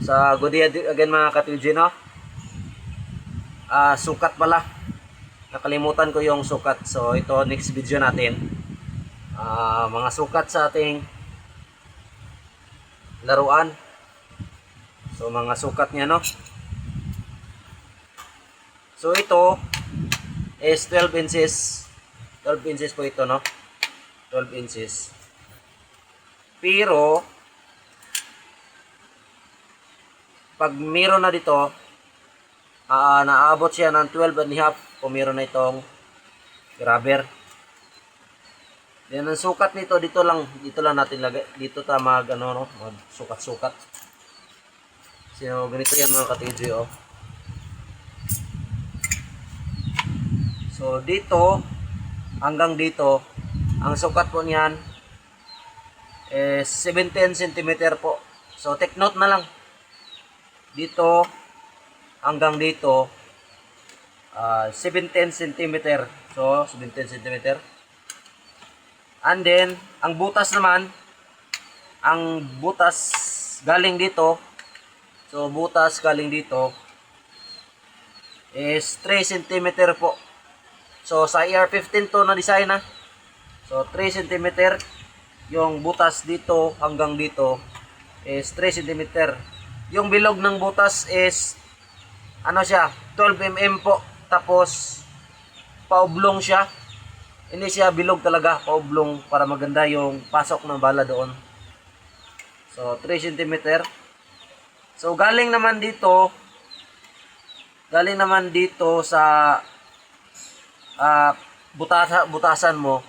Sa good day again mga ka-TG, no? Sukat pala. Nakalimutan ko yung sukat. So ito next video natin. Mga sukat sa ating laruan. So mga sukat niya, no? So ito is 12 inches. 12 inches po ito, no? 12 inches. Pero pag meron na dito, naabot siya ng 12 and a half kung meron na itong grabber. Then ang sukat nito dito lang natin lagay. Dito ta mag sukat-sukat. So ganito yan mga ka-TG, oh. So dito hanggang dito ang sukat po niyan is 17 cm po. So take note na lang. Dito hanggang dito 17 cm. So 17 cm. And then ang butas naman, ang butas galing dito. So butas galing dito is 3 cm po. So sa AR-15 to na design na. So 3 cm yung butas dito hanggang dito is 3 cm. Yung bilog ng butas is siya, 12 mm po. Tapos paoblong siya. Hindi siya bilog talaga, paoblong para maganda yung pasok ng bala doon. So 3 cm. So galing naman dito sa butasan mo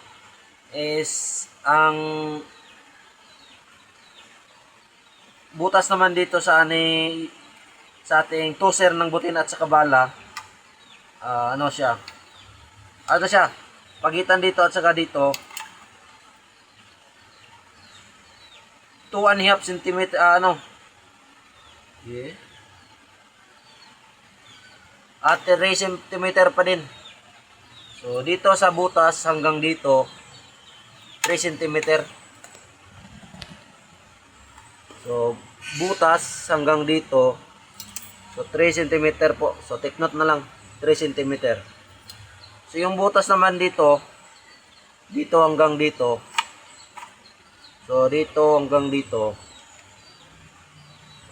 is ang butas naman dito sa ating toser ng butin at sa kabala, siya, pagitan dito at saka dito 2.5 cm, at 3 cm pa din. So dito sa butas hanggang dito 3 cm. So butas hanggang dito, so 3 cm po. So take note na lang, 3 cm. So yung butas naman dito hanggang dito. So dito hanggang dito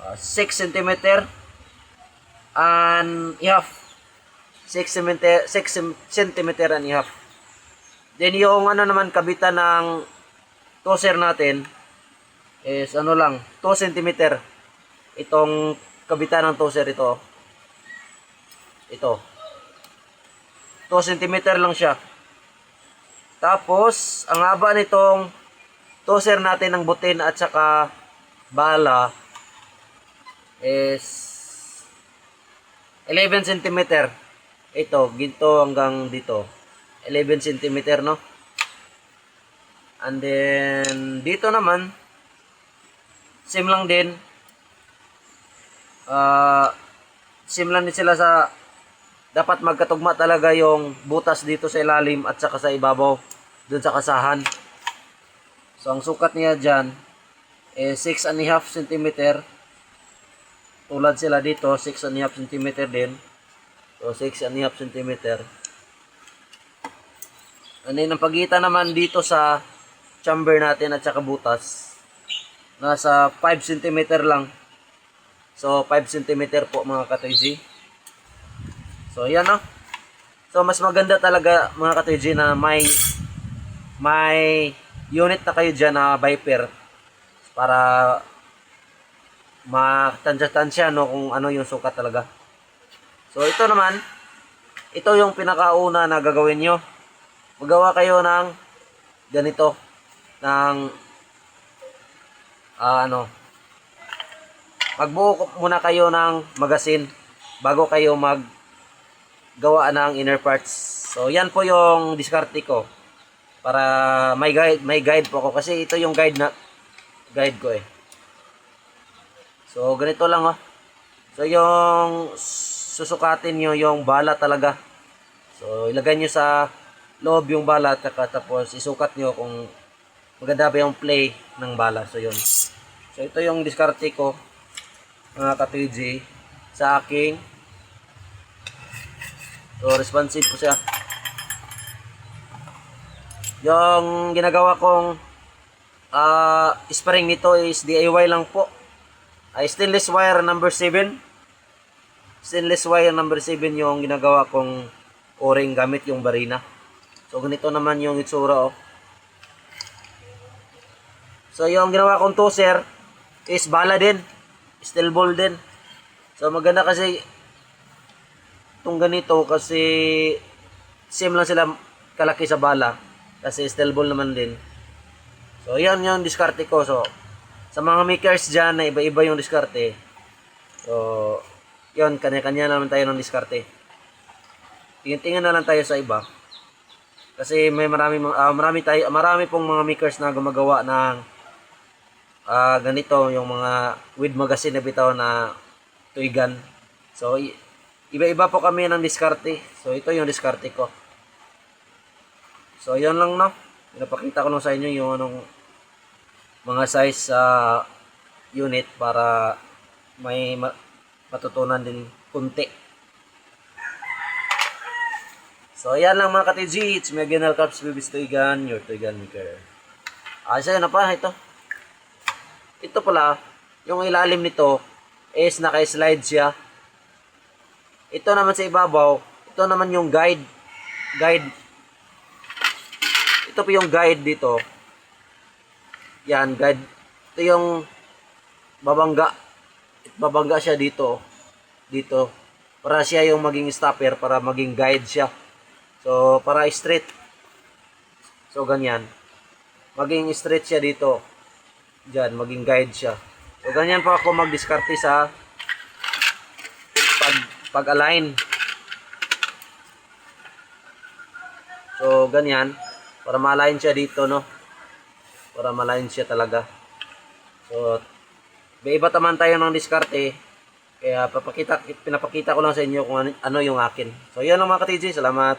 6 cm and a half. 6 cm and a half. Then yung naman kabitan ng toser natin is 2 cm. Itong kabitan ng toser ito. 2 cm lang siya. Tapos ang haba nitong toser natin ng butin at saka bala is 11 cm. Ito, ginto hanggang dito. 11 cm, no? And then dito naman same lang din. Same lang din sila sa dapat magkatugma talaga yung butas dito sa ilalim at saka sa ibabaw dun sa kasahan. So ang sukat niya dyan is 6.5 cm. Tulad sila dito, 6.5 cm din. So 6.5 cm. And then ang pagitan naman dito sa chamber natin at saka butas, nasa 5 cm lang. So 5 cm po mga ka-TG. So yan, no. So mas maganda talaga mga ka-TG na may unit na kayo dyan na Viper para matansya-tansya, no, kung ano yung sukat talaga. So ito naman, ito yung pinakauna na gagawin nyo. Magawa kayo ng ganito, ng magbuo muna kayo ng magasin bago kayo maggawa ng inner parts. So yan po yung diskarte ko para may guide po ako kasi ito yung guide ko eh. So ganito lang, oh. So yung susukatin nyo yung bala talaga. So ilagay nyo sa loob yung bala tapos isukat nyo kung maganda ba yung play ng bala. So yun. So ito yung diskarte ko. mga ka-TG, sa aking. So, responsive po siya. Yung ginagawa kong spring nito is DIY lang po. Stainless wire number 7. Stainless wire number 7 yung ginagawa kong o-ring gamit yung barina. So, ganito naman yung itsura, oh. So, yung ginawa kong toser is bala din. Steel ball din. So, maganda kasi itong ganito kasi same lang sila kalaki sa bala. Kasi steel ball naman din. So, yan yung diskarte ko. So, sa mga makers dyan na iba-iba yung diskarte. So, yun, kanya-kanya naman tayo ng diskarte. Tingin-tingin na lang tayo sa iba. Kasi may marami pong mga makers na gumagawa ng ganito, yung mga with magazine na bitaw na tuigan. So, iba-iba po kami ng diskarte. So, ito yung diskarte ko. So, yun lang, no. Pinapakita ko lang sa inyo yung anong mga size sa unit para may matutunan din kunti. So, ayan lang mga ka-TG. It's me again, Alcaps Bibis Tuigan, your Tuigan maker. Sa'yo na pa, ito. Ito pala, yung ilalim nito is naka-slide siya. Ito naman sa ibabaw, ito naman yung guide. Ito po yung guide dito. Yan, guide. Ito yung babangga. Babangga siya dito. Dito. Para siya yung maging stopper, para maging guide siya. So, para straight. So, ganyan. Maging straight siya dito. Diyan, maging guide siya. So, ganyan po ako mag-diskarte sa pag-align. So, ganyan. Para ma-align siya dito, no? Para ma-align siya talaga. So, iba taman tayo ng diskarte. Kaya pinapakita ko lang sa inyo kung ano yung akin. So, yun lang mga ka-TG. Salamat.